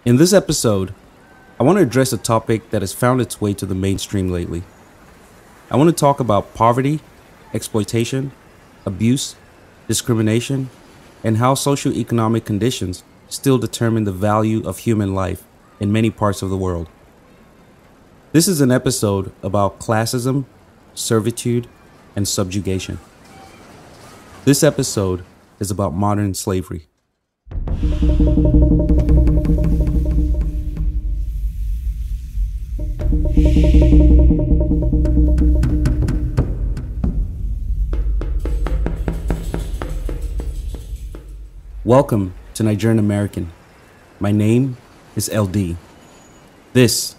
In this episode, I want to address a topic that has found its way to the mainstream lately. I want to talk about poverty, exploitation, abuse, discrimination, and how socioeconomic conditions still determine the value of human life in many parts of the world. This is an episode about classism, servitude, and subjugation. This episode is about modern slavery. Welcome to Nigerian American. My name is LD. This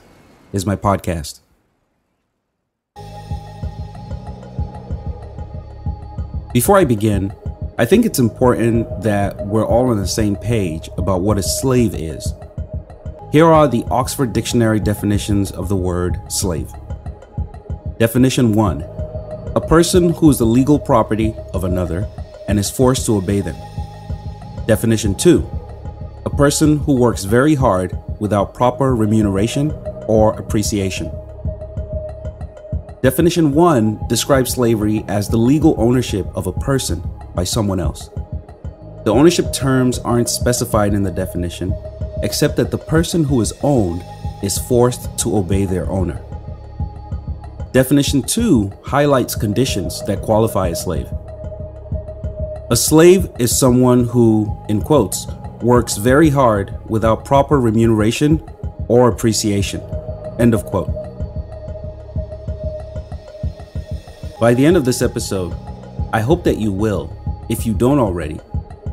is my podcast. Before I begin, I think it's important that we're all on the same page about what a slave is. Here are the Oxford Dictionary definitions of the word slave. Definition 1. A person who is the legal property of another and is forced to obey them. Definition 2. A person who works very hard without proper remuneration or appreciation. Definition 1 describes slavery as the legal ownership of a person by someone else. The ownership terms aren't specified in the definition, except that the person who is owned is forced to obey their owner. Definition 2 highlights conditions that qualify a slave. A slave is someone who, in quotes, works very hard without proper remuneration or appreciation. End of quote. By the end of this episode, I hope that you will, if you don't already,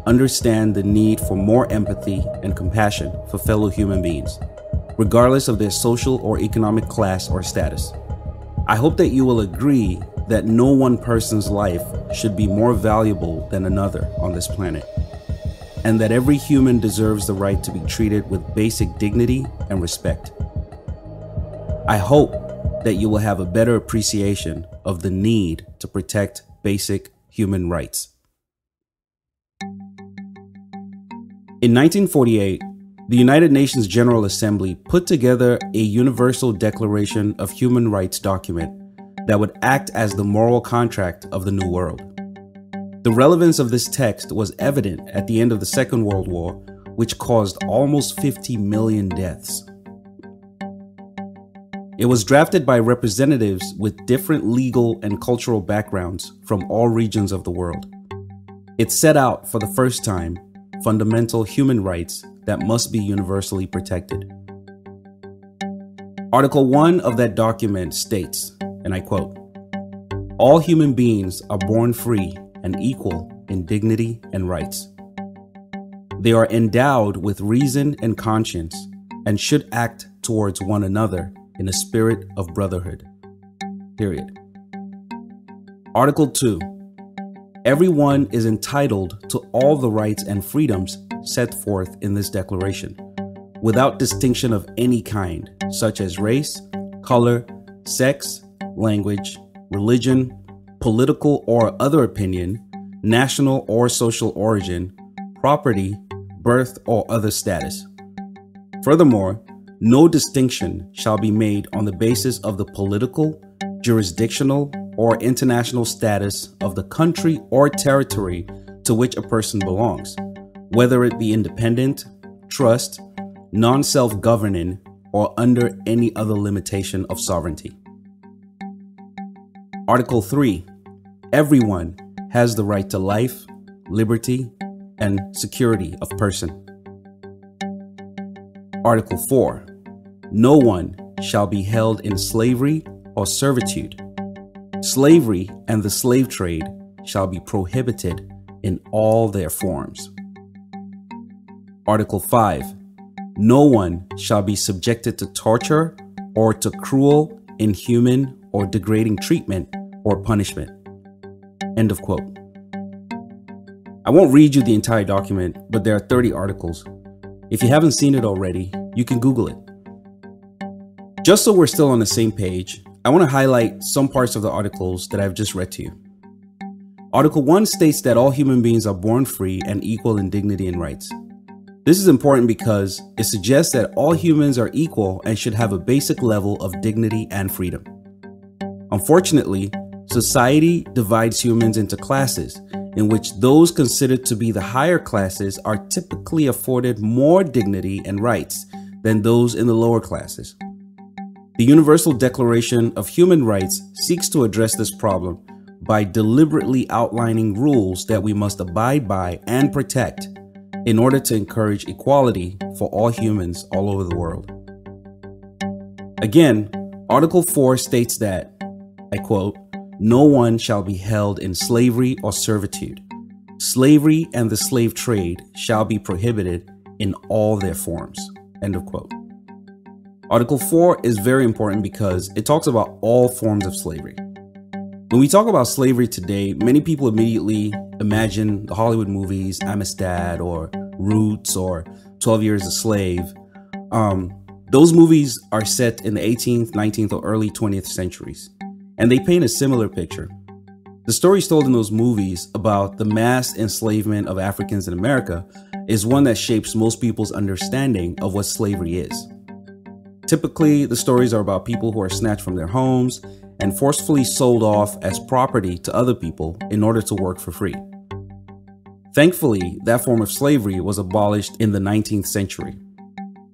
understand the need for more empathy and compassion for fellow human beings, regardless of their social or economic class or status. I hope that you will agree that no one person's life should be more valuable than another on this planet, and that every human deserves the right to be treated with basic dignity and respect. I hope that you will have a better appreciation of the need to protect basic human rights. In 1948, the United Nations General Assembly put together a Universal Declaration of Human Rights document that would act as the moral contract of the New World. The relevance of this text was evident at the end of the Second World War, which caused almost 50 million deaths. It was drafted by representatives with different legal and cultural backgrounds from all regions of the world. It set out, for the first time, fundamental human rights that must be universally protected. Article 1 of that document states, and I quote, "All human beings are born free and equal in dignity and rights. They are endowed with reason and conscience and should act towards one another in a spirit of brotherhood." Period. Article 2. Everyone is entitled to all the rights and freedoms set forth in this declaration, without distinction of any kind, such as race, color, sex, language, religion, political or other opinion, national or social origin, property, birth, or other status. Furthermore, no distinction shall be made on the basis of the political, jurisdictional, or international status of the country or territory to which a person belongs, whether it be independent, trust, non-self-governing, or under any other limitation of sovereignty. Article 3. Everyone has the right to life, liberty, and security of person. Article 4. No one shall be held in slavery or servitude. Slavery and the slave trade shall be prohibited in all their forms. Article 5. No one shall be subjected to torture or to cruel, inhuman, or degrading treatment or punishment. End of quote. I won't read you the entire document, but there are 30 articles. If you haven't seen it already, you can Google it. Just so we're still on the same page, I want to highlight some parts of the articles that I've just read to you. Article 1 states that all human beings are born free and equal in dignity and rights. This is important because it suggests that all humans are equal and should have a basic level of dignity and freedom. Unfortunately, society divides humans into classes, in which those considered to be the higher classes are typically afforded more dignity and rights than those in the lower classes. The Universal Declaration of Human Rights seeks to address this problem by deliberately outlining rules that we must abide by and protect in order to encourage equality for all humans all over the world. Again, Article 4 states that, I quote, "No one shall be held in slavery or servitude. Slavery and the slave trade shall be prohibited in all their forms." End of quote. Article 4 is very important because it talks about all forms of slavery. When we talk about slavery today, many people immediately imagine the Hollywood movies Amistad or Roots or 12 Years a Slave. Those movies are set in the 18th, 19th, or early 20th centuries, and they paint a similar picture. The stories told in those movies about the mass enslavement of Africans in America is one that shapes most people's understanding of what slavery is. Typically, the stories are about people who are snatched from their homes and forcefully sold off as property to other people in order to work for free. Thankfully, that form of slavery was abolished in the 19th century.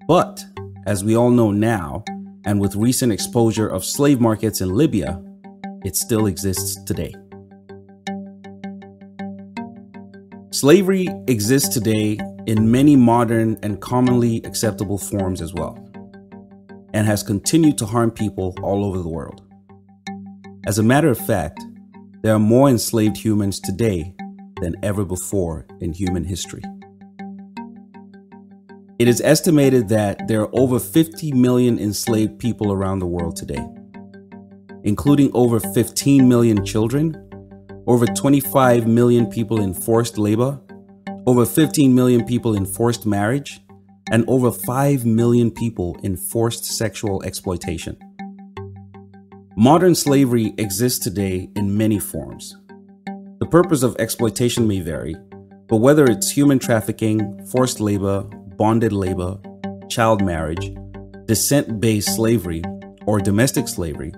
But, as we all know now, and with recent exposure of slave markets in Libya, it still exists today. Slavery exists today in many modern and commonly acceptable forms as well, and has continued to harm people all over the world. As a matter of fact, there are more enslaved humans today than ever before in human history. It is estimated that there are over 50 million enslaved people around the world today, including over 15 million children, over 25 million people in forced labor, over 15 million people in forced marriage, and over 5 million people in forced sexual exploitation. Modern slavery exists today in many forms. The purpose of exploitation may vary, but whether it's human trafficking, forced labor, bonded labor, child marriage, descent-based slavery, or domestic slavery,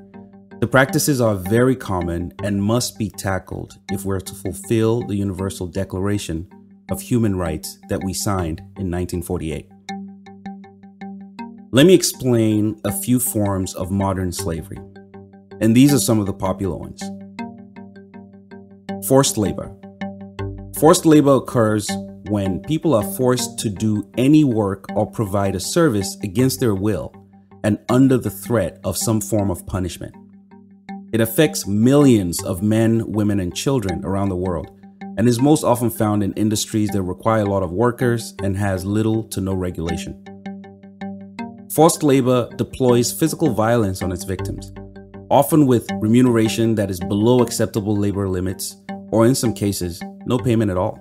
the practices are very common and must be tackled if we're to fulfill the Universal Declaration of Human Rights that we signed in 1948. Let me explain a few forms of modern slavery, and these are some of the popular ones. Forced labor. Forced labor occurs when people are forced to do any work or provide a service against their will and under the threat of some form of punishment. It affects millions of men, women, and children around the world and is most often found in industries that require a lot of workers and has little to no regulation. Forced labor deploys physical violence on its victims, often with remuneration that is below acceptable labor limits, or in some cases, no payment at all.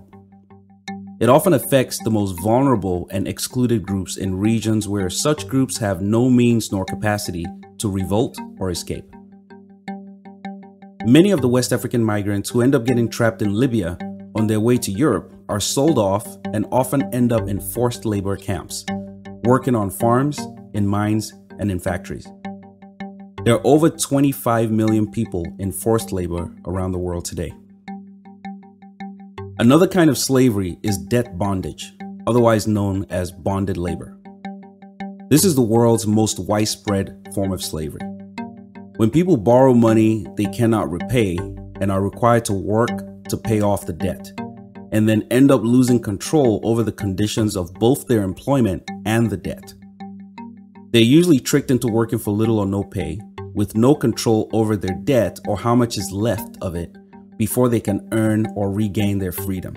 It often affects the most vulnerable and excluded groups in regions where such groups have no means nor capacity to revolt or escape. Many of the West African migrants who end up getting trapped in Libya on their way to Europe are sold off and often end up in forced labor camps, working on farms, in mines, and in factories. There are over 25 million people in forced labor around the world today. Another kind of slavery is debt bondage, otherwise known as bonded labor. This is the world's most widespread form of slavery. When people borrow money they cannot repay and are required to work to pay off the debt, and then end up losing control over the conditions of both their employment and the debt. They're usually tricked into working for little or no pay, with no control over their debt or how much is left of it before they can earn or regain their freedom.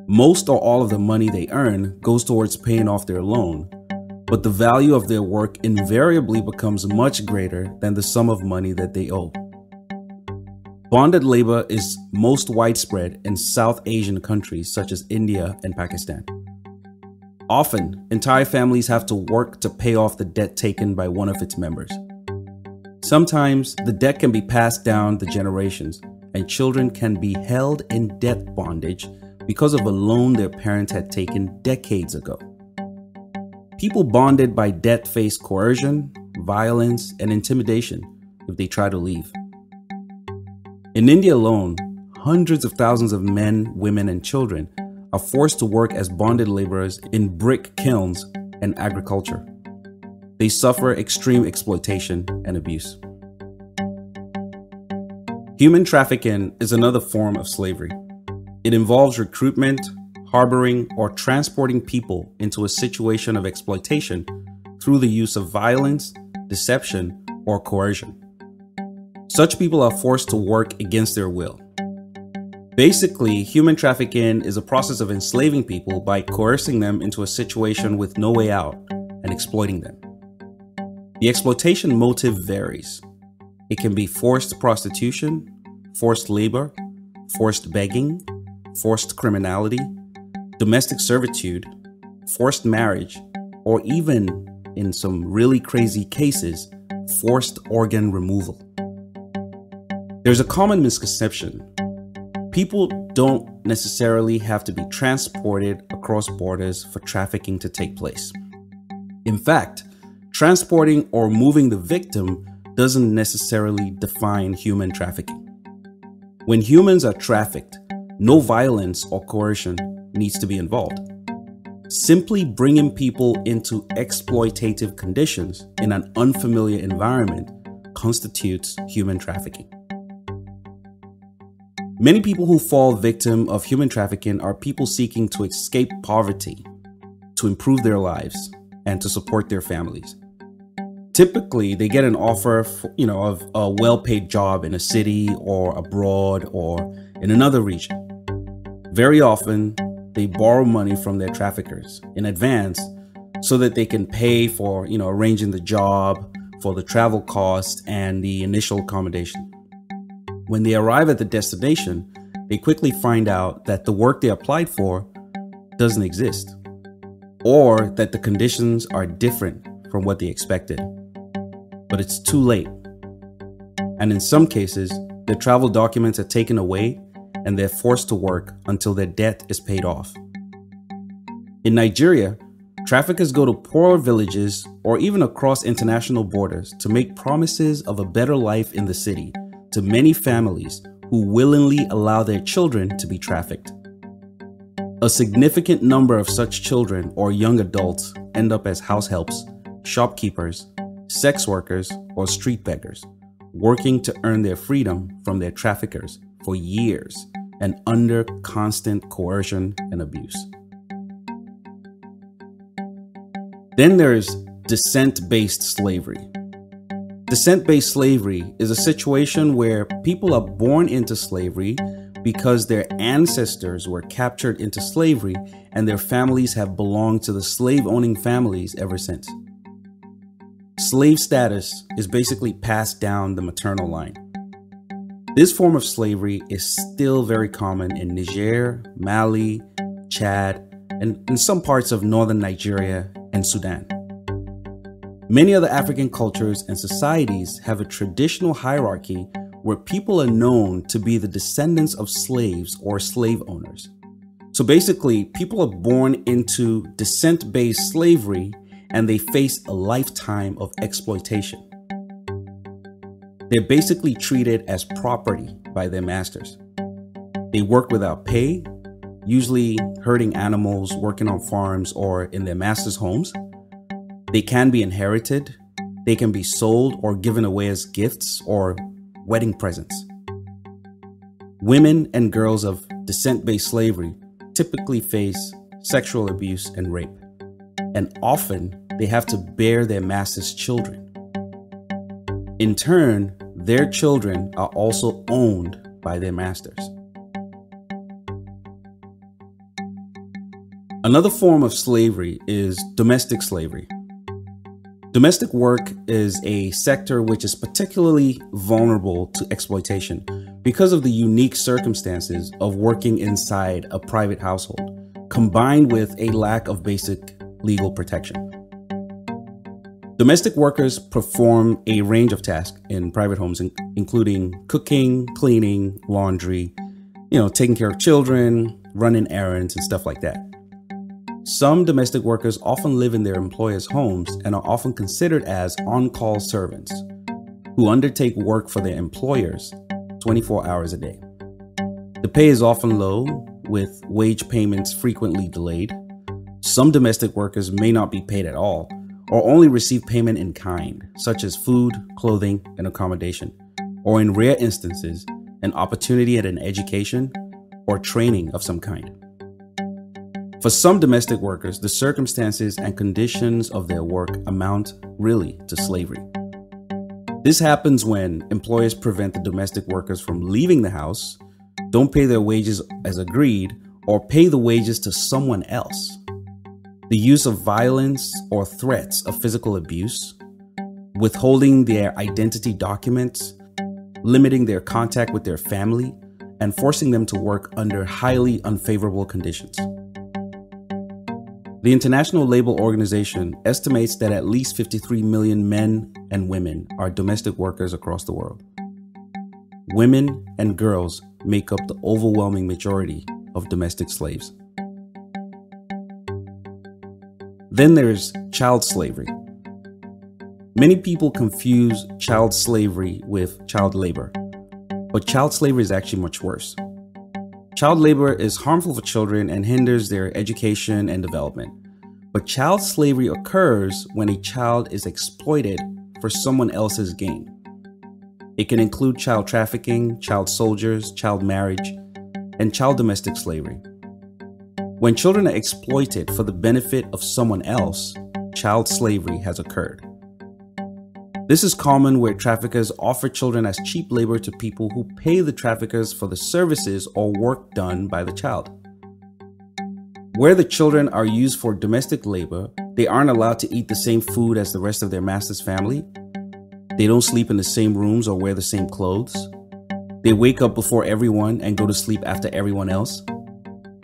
Most or all of the money they earn goes towards paying off their loan, but the value of their work invariably becomes much greater than the sum of money that they owe. Bonded labor is most widespread in South Asian countries such as India and Pakistan. Often, entire families have to work to pay off the debt taken by one of its members. Sometimes, the debt can be passed down the generations, and children can be held in debt bondage because of a loan their parents had taken decades ago. People bonded by debt face coercion, violence, and intimidation if they try to leave. In India alone, hundreds of thousands of men, women, and children are forced to work as bonded laborers in brick kilns and agriculture. They suffer extreme exploitation and abuse. Human trafficking is another form of slavery. It involves recruitment, harboring, or transporting people into a situation of exploitation through the use of violence, deception, or coercion. Such people are forced to work against their will. Basically, human trafficking is a process of enslaving people by coercing them into a situation with no way out and exploiting them. The exploitation motive varies. It can be forced prostitution, forced labor, forced begging, forced criminality, domestic servitude, forced marriage, or even, in some really crazy cases, forced organ removal. There's a common misconception. People don't necessarily have to be transported across borders for trafficking to take place. In fact, transporting or moving the victim doesn't necessarily define human trafficking. When humans are trafficked, no violence or coercion needs to be involved. Simply bringing people into exploitative conditions in an unfamiliar environment constitutes human trafficking. Many people who fall victim of human trafficking are people seeking to escape poverty, to improve their lives, and to support their families. Typically, they get an offer of a well-paid job in a city or abroad or in another region. Very often, they borrow money from their traffickers in advance so that they can pay for, arranging the job, for the travel cost, and the initial accommodation. When they arrive at the destination, they quickly find out that the work they applied for doesn't exist, or that the conditions are different from what they expected. But it's too late. And in some cases, their travel documents are taken away and they're forced to work until their debt is paid off. In Nigeria, traffickers go to poorer villages or even across international borders to make promises of a better life in the city to many families who willingly allow their children to be trafficked. A significant number of such children or young adults end up as house helps, shopkeepers, sex workers, or street beggars, working to earn their freedom from their traffickers for years and under constant coercion and abuse. Then there's descent-based slavery. Descent-based slavery is a situation where people are born into slavery because their ancestors were captured into slavery and their families have belonged to the slave-owning families ever since. Slave status is basically passed down the maternal line. This form of slavery is still very common in Niger, Mali, Chad, and in some parts of northern Nigeria and Sudan. Many other African cultures and societies have a traditional hierarchy where people are known to be the descendants of slaves or slave owners. So basically, people are born into descent-based slavery and they face a lifetime of exploitation. They're basically treated as property by their masters. They work without pay, usually herding animals, working on farms, or in their masters' homes. They can be inherited, they can be sold or given away as gifts or wedding presents. Women and girls of descent-based slavery typically face sexual abuse and rape, and often they have to bear their masters' children. In turn, their children are also owned by their masters. Another form of slavery is domestic slavery. Domestic work is a sector which is particularly vulnerable to exploitation because of the unique circumstances of working inside a private household, combined with a lack of basic legal protection. Domestic workers perform a range of tasks in private homes, including cooking, cleaning, laundry, taking care of children, running errands, and stuff like that. Some domestic workers often live in their employers' homes and are often considered as on-call servants who undertake work for their employers 24 hours a day. The pay is often low, with wage payments frequently delayed. Some domestic workers may not be paid at all, or only receive payment in kind, such as food, clothing, and accommodation, or in rare instances, an opportunity at an education or training of some kind. For some domestic workers, the circumstances and conditions of their work amount really to slavery. This happens when employers prevent the domestic workers from leaving the house, don't pay their wages as agreed, or pay the wages to someone else. The use of violence or threats of physical abuse, withholding their identity documents, limiting their contact with their family, and forcing them to work under highly unfavorable conditions. The International Labour Organization estimates that at least 53 million men and women are domestic workers across the world. Women and girls make up the overwhelming majority of domestic slaves. Then there's child slavery. Many people confuse child slavery with child labor, but child slavery is actually much worse. Child labor is harmful for children and hinders their education and development. But child slavery occurs when a child is exploited for someone else's gain. It can include child trafficking, child soldiers, child marriage, and child domestic slavery. When children are exploited for the benefit of someone else, child slavery has occurred. This is common where traffickers offer children as cheap labor to people who pay the traffickers for the services or work done by the child. Where the children are used for domestic labor, they aren't allowed to eat the same food as the rest of their master's family. They don't sleep in the same rooms or wear the same clothes. They wake up before everyone and go to sleep after everyone else.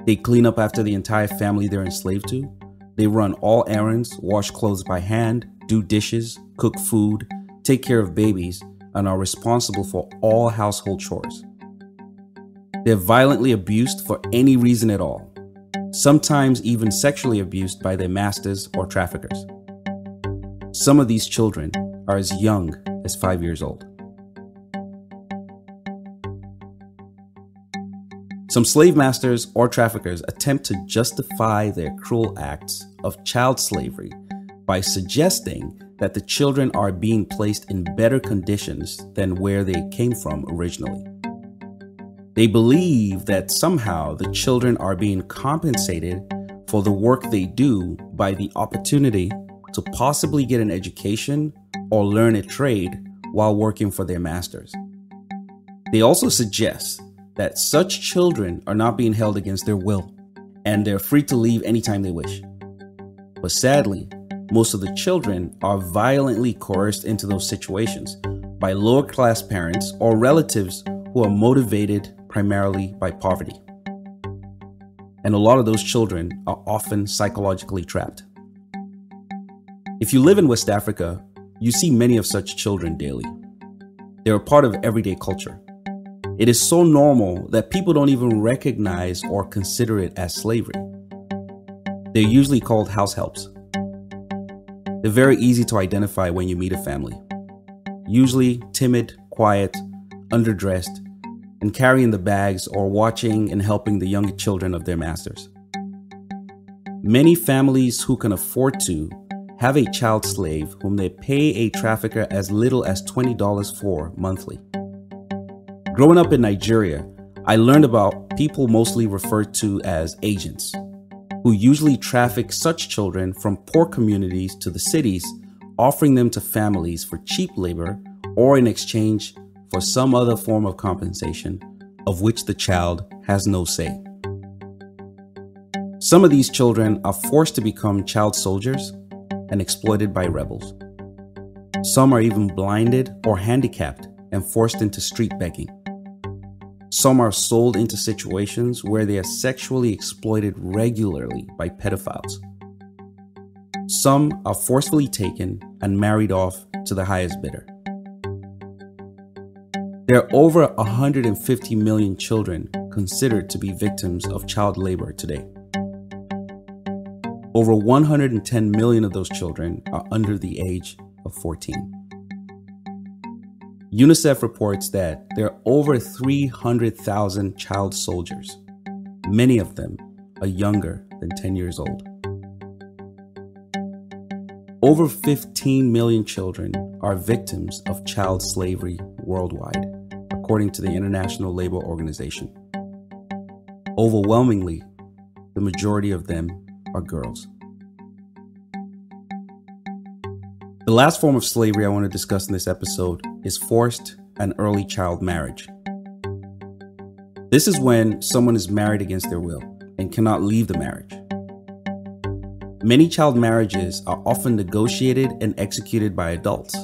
They clean up after the entire family they're enslaved to. They run all errands, wash clothes by hand, do dishes, cook food, take care of babies, and are responsible for all household chores. They're violently abused for any reason at all, sometimes even sexually abused by their masters or traffickers. Some of these children are as young as 5 years old. Some slave masters or traffickers attempt to justify their cruel acts of child slavery by suggesting that the children are being placed in better conditions than where they came from originally. They believe that somehow the children are being compensated for the work they do by the opportunity to possibly get an education or learn a trade while working for their masters. They also suggest that such children are not being held against their will and they're free to leave anytime they wish. But sadly, most of the children are violently coerced into those situations by lower-class parents or relatives who are motivated primarily by poverty. And a lot of those children are often psychologically trapped. If you live in West Africa, you see many of such children daily. They're a part of everyday culture. It is so normal that people don't even recognize or consider it as slavery. They're usually called house helps. They're very easy to identify when you meet a family. Usually timid, quiet, underdressed, and carrying the bags or watching and helping the younger children of their masters. Many families who can afford to have a child slave whom they pay a trafficker as little as $20 for monthly. Growing up in Nigeria, I learned about people mostly referred to as agents, who usually traffic such children from poor communities to the cities, offering them to families for cheap labor or in exchange for some other form of compensation of which the child has no say. Some of these children are forced to become child soldiers and exploited by rebels. Some are even blinded or handicapped and forced into street begging. Some are sold into situations where they are sexually exploited regularly by pedophiles. Some are forcefully taken and married off to the highest bidder. There are over 150 million children considered to be victims of child labor today. Over 110 million of those children are under the age of 14. UNICEF reports that there are over 300,000 child soldiers. Many of them are younger than 10 years old. Over 15 million children are victims of child slavery worldwide, according to the International Labor Organization. Overwhelmingly, the majority of them are girls. The last form of slavery I want to discuss in this episode is forced and early child marriage. This is when someone is married against their will and cannot leave the marriage. Many child marriages are often negotiated and executed by adults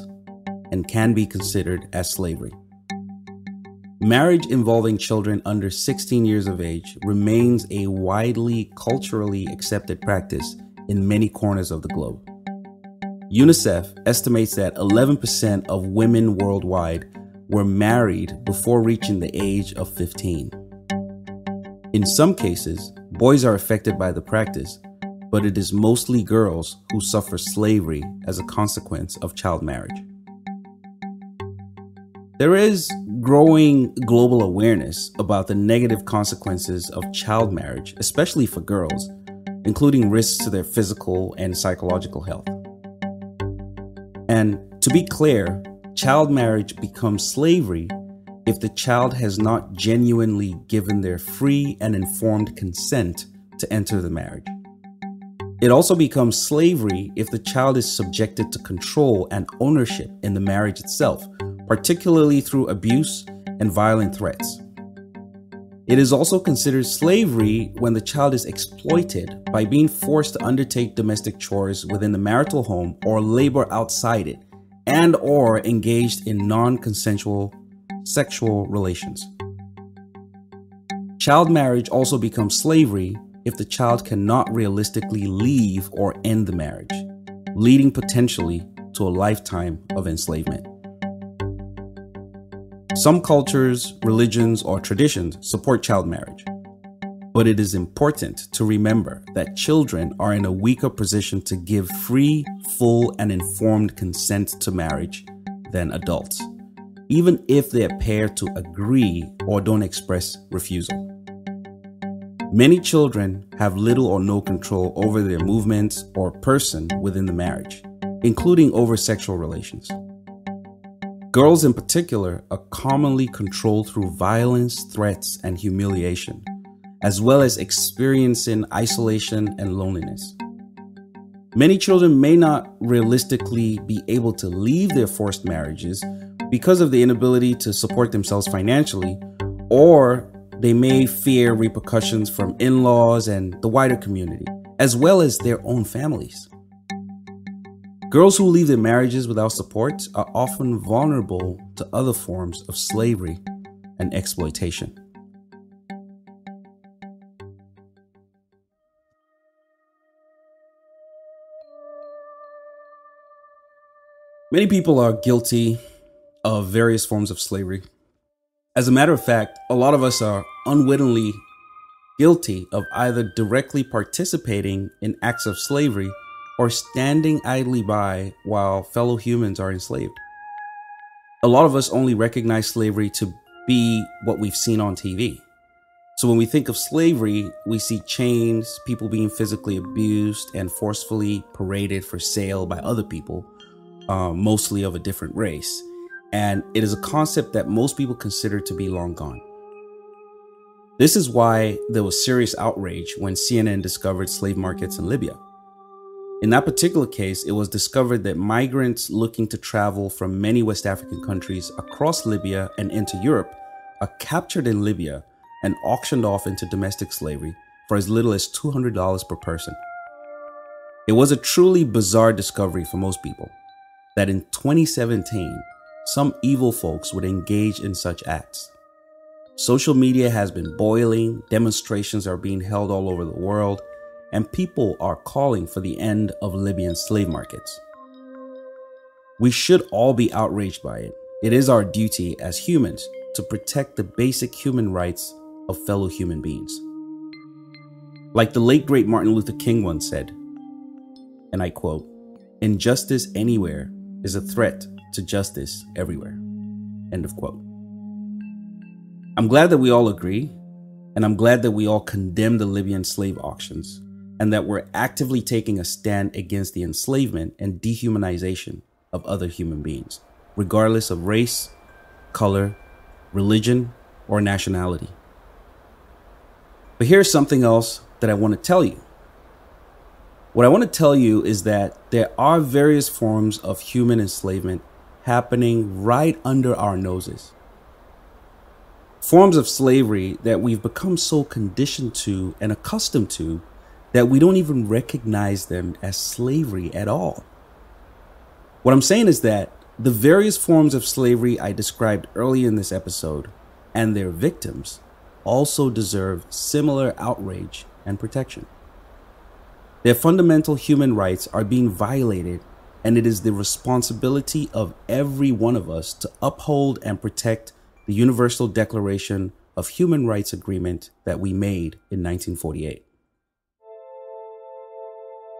and can be considered as slavery. Marriage involving children under 16 years of age remains a widely culturally accepted practice in many corners of the globe. UNICEF estimates that 11% of women worldwide were married before reaching the age of 15. In some cases, boys are affected by the practice, but it is mostly girls who suffer slavery as a consequence of child marriage. There is growing global awareness about the negative consequences of child marriage, especially for girls, including risks to their physical and psychological health. And to be clear, child marriage becomes slavery if the child has not genuinely given their free and informed consent to enter the marriage. It also becomes slavery if the child is subjected to control and ownership in the marriage itself, particularly through abuse and violent threats. It is also considered slavery when the child is exploited by being forced to undertake domestic chores within the marital home or labor outside it, and or engaged in non-consensual sexual relations. Child marriage also becomes slavery if the child cannot realistically leave or end the marriage, leading potentially to a lifetime of enslavement. Some cultures, religions, or traditions support child marriage, but it is important to remember that children are in a weaker position to give free, full, and informed consent to marriage than adults, even if they appear to agree or don't express refusal. Many children have little or no control over their movements or person within the marriage, including over sexual relations. Girls in particular are commonly controlled through violence, threats, and humiliation, as well as experiencing isolation and loneliness. Many children may not realistically be able to leave their forced marriages because of the inability to support themselves financially, or they may fear repercussions from in-laws and the wider community, as well as their own families. Girls who leave their marriages without support are often vulnerable to other forms of slavery and exploitation. Many people are guilty of various forms of slavery. As a matter of fact, a lot of us are unwittingly guilty of either directly participating in acts of slavery or standing idly by while fellow humans are enslaved. A lot of us only recognize slavery to be what we've seen on TV. So when we think of slavery, we see chains, people being physically abused and forcefully paraded for sale by other people, mostly of a different race. And it is a concept that most people consider to be long gone. This is why there was serious outrage when CNN discovered slave markets in Libya. In that particular case, it was discovered that migrants looking to travel from many West African countries across Libya and into Europe are captured in Libya and auctioned off into domestic slavery for as little as $200 per person. It was a truly bizarre discovery for most people that in 2017, some evil folks would engage in such acts. Social media has been boiling, demonstrations are being held all over the world, and people are calling for the end of Libyan slave markets. We should all be outraged by it. It is our duty as humans to protect the basic human rights of fellow human beings. Like the late great Martin Luther King once said, and I quote, "Injustice anywhere is a threat to justice everywhere." End of quote. I'm glad that we all agree, and I'm glad that we all condemn the Libyan slave auctions, and that we're actively taking a stand against the enslavement and dehumanization of other human beings, regardless of race, color, religion, or nationality. But here's something else that I want to tell you. What I want to tell you is that there are various forms of human enslavement happening right under our noses. Forms of slavery that we've become so conditioned to and accustomed to that we don't even recognize them as slavery at all. What I'm saying is that the various forms of slavery I described earlier in this episode and their victims also deserve similar outrage and protection. Their fundamental human rights are being violated, and it is the responsibility of every one of us to uphold and protect the Universal Declaration of Human Rights Agreement that we made in 1948.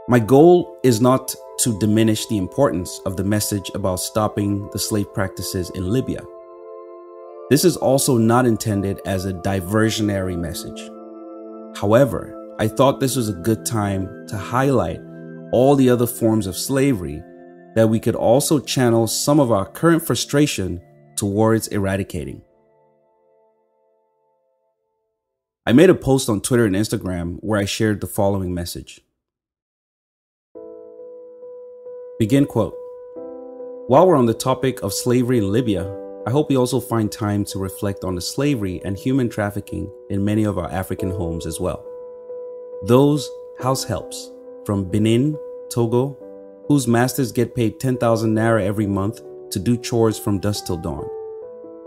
My goal is not to diminish the importance of the message about stopping the slave practices in Libya. This is also not intended as a diversionary message. However, I thought this was a good time to highlight all the other forms of slavery that we could also channel some of our current frustration towards eradicating. I made a post on Twitter and Instagram where I shared the following message. Begin quote. While we're on the topic of slavery in Libya, I hope we also find time to reflect on the slavery and human trafficking in many of our African homes as well. Those house helps from Benin, Togo, whose masters get paid 10,000 naira every month to do chores from dusk till dawn.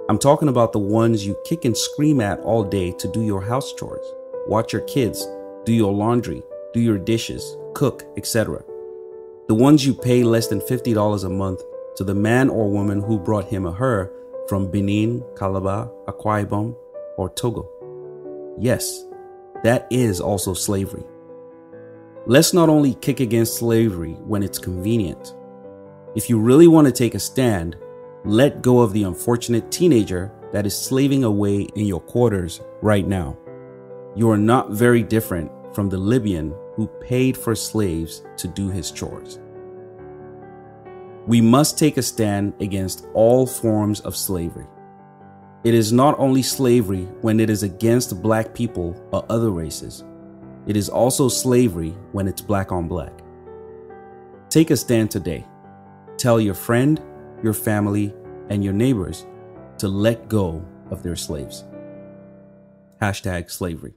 I'm talking about the ones you kick and scream at all day to do your house chores, watch your kids, do your laundry, do your dishes, cook, etc. The ones you pay less than $50 a month to the man or woman who brought him or her from Benin, Calabar, Akwa Ibom, or Togo. Yes, that is also slavery. Let's not only kick against slavery when it's convenient. If you really want to take a stand, let go of the unfortunate teenager that is slaving away in your quarters right now. You are not very different from the Libyan who paid for slaves to do his chores. We must take a stand against all forms of slavery. It is not only slavery when it is against black people or other races. It is also slavery when it's black on black. Take a stand today. Tell your friend, your family, and your neighbors to let go of their slaves. #slavery.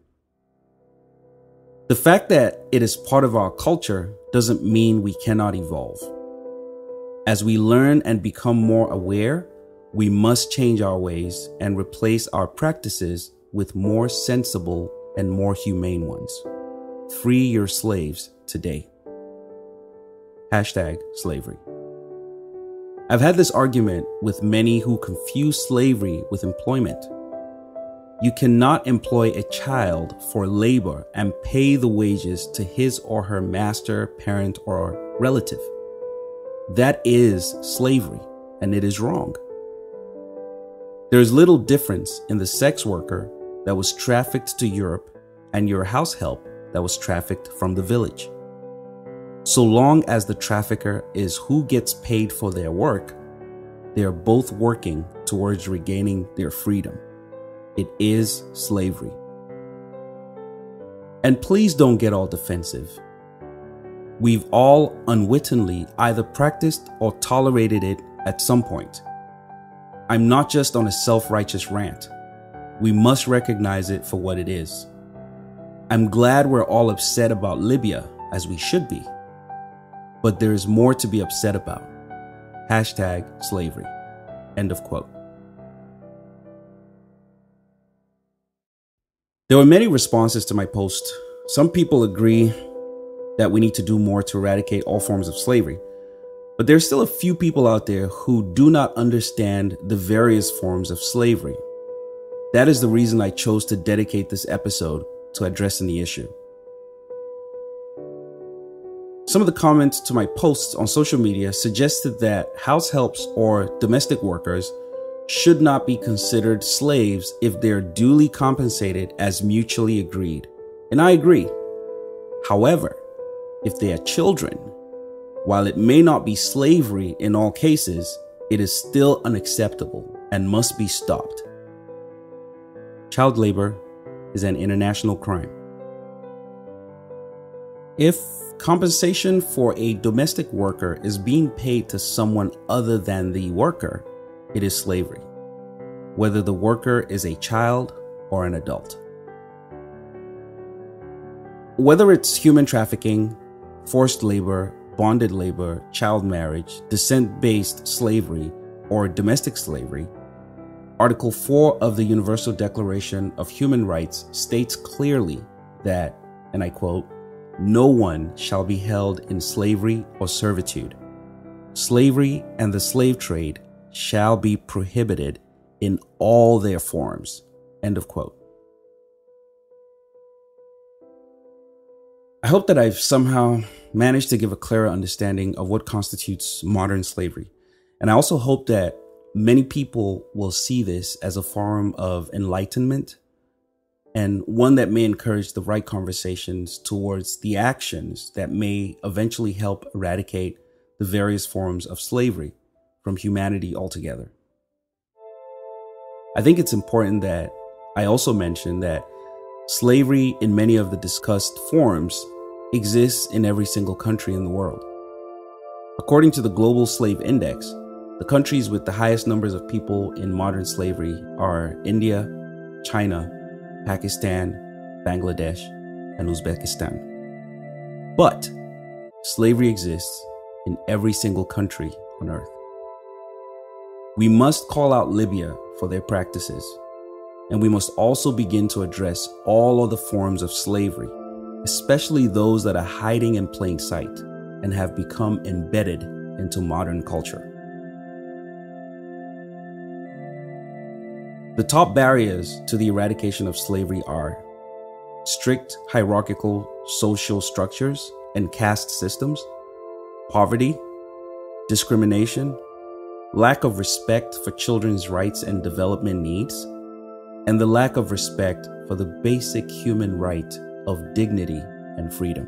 The fact that it is part of our culture doesn't mean we cannot evolve. As we learn and become more aware, we must change our ways and replace our practices with more sensible and more humane ones. Free your slaves today. #slavery. I've had this argument with many who confuse slavery with employment. You cannot employ a child for labor and pay the wages to his or her master, parent, or relative. That is slavery, and it is wrong. There is little difference in the sex worker that was trafficked to Europe and your house help that was trafficked from the village. So long as the trafficker is who gets paid for their work, they are both working towards regaining their freedom. It is slavery. And please don't get all defensive. We've all unwittingly either practiced or tolerated it at some point. I'm not just on a self-righteous rant. We must recognize it for what it is. I'm glad we're all upset about Libya, as we should be. But there is more to be upset about. #slavery. End of quote. There were many responses to my post. Some people agree that we need to do more to eradicate all forms of slavery. But there's still a few people out there who do not understand the various forms of slavery. That is the reason I chose to dedicate this episode to addressing the issue. Some of the comments to my posts on social media suggested that house helps or domestic workers should not be considered slaves if they're duly compensated as mutually agreed. And I agree. However, if they are children, while it may not be slavery in all cases, it is still unacceptable and must be stopped. Child labor is an international crime. If compensation for a domestic worker is being paid to someone other than the worker, it is slavery, whether the worker is a child or an adult. Whether it's human trafficking, forced labor, bonded labor, child marriage, descent-based slavery, or domestic slavery, Article 4 of the Universal Declaration of Human Rights states clearly that, and I quote, "No one shall be held in slavery or servitude. Slavery and the slave trade shall be prohibited in all their forms." End of quote. I hope that I've somehow managed to give a clearer understanding of what constitutes modern slavery. And I also hope that many people will see this as a form of enlightenment and one that may encourage the right conversations towards the actions that may eventually help eradicate the various forms of slavery from humanity altogether. I think it's important that I also mention that slavery in many of the discussed forms exists in every single country in the world. According to the Global Slave Index, the countries with the highest numbers of people in modern slavery are India, China, Pakistan, Bangladesh, and Uzbekistan. But slavery exists in every single country on earth. We must call out Libya for their practices, and we must also begin to address all other forms of slavery, especially those that are hiding in plain sight and have become embedded into modern culture. The top barriers to the eradication of slavery are strict hierarchical social structures and caste systems, poverty, discrimination, lack of respect for children's rights and development needs, and the lack of respect for the basic human right of dignity and freedom.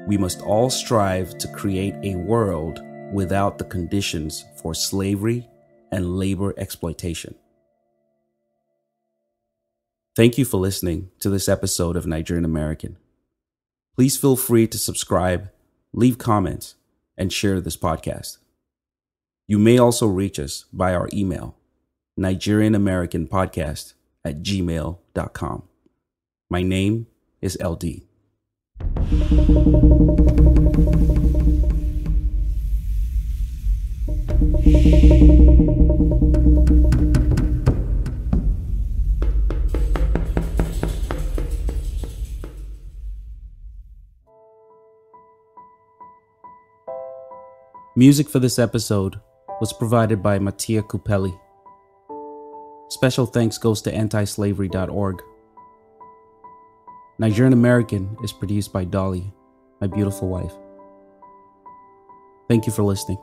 We must all strive to create a world without the conditions for slavery and labor exploitation. Thank you for listening to this episode of Nigerian American. Please feel free to subscribe, leave comments, and share this podcast. You may also reach us by our email, Nigerianamericanpodcast@gmail.com. My name is LD. Music for this episode was provided by Mattia Cupelli. Special thanks goes to antislavery.org. Nigerian American is produced by Dolly, my beautiful wife. Thank you for listening.